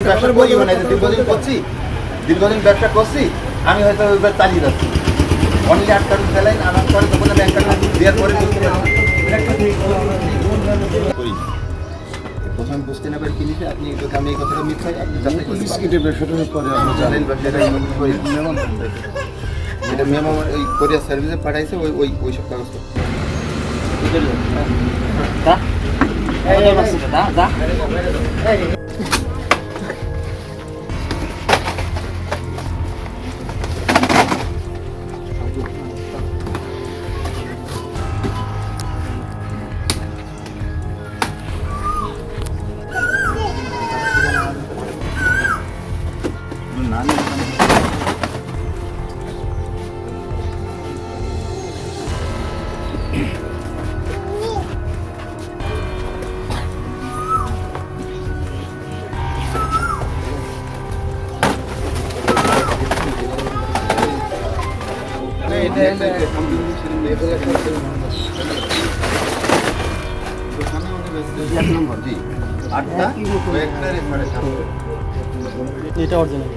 ব্যবসা করি মানে দীর্ঘদিন ব্যবসা করছি আমি হয়তো এবার চালিয়ে যাচ্ছি অনলি 8 টাকা স্যালাইন আমার পরে তখন ব্যাংক কার্ড দেওয়ার পরে প্রথম বুঝতে না পারে কিনেছে আপনি আমি এই কথাটা মিথ্যা আপনি যাচাই করতে বিস্কিটের ব্যবসাটার পরে আপনি জানেন ব্যবসাটা যেটা মেমো ওই কোরিয়ার সার্ভিসে পাঠাইছে ওই সব কাগজ এটা অরিজিনাল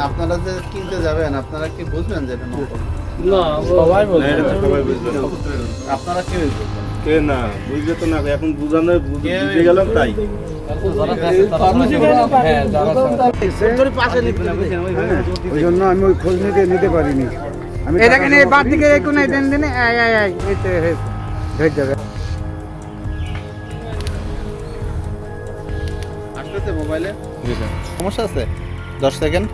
আপনারা যে কিনতে যাবেন আপনারা কি বুঝবেন যে না সবাই বলে আপনারা কি কে না বুঝলে তো না এখন বুঝানো বুঝে গেলাম তাই ওই জন্য আমি ওই খোঁজ নিতে পারিনি আমি এখানে বাদ থেকে কোনো দেন দেন ধরে যাবে আসলে মোবাইলে সমস্যা আছে 10 সেকেন্ড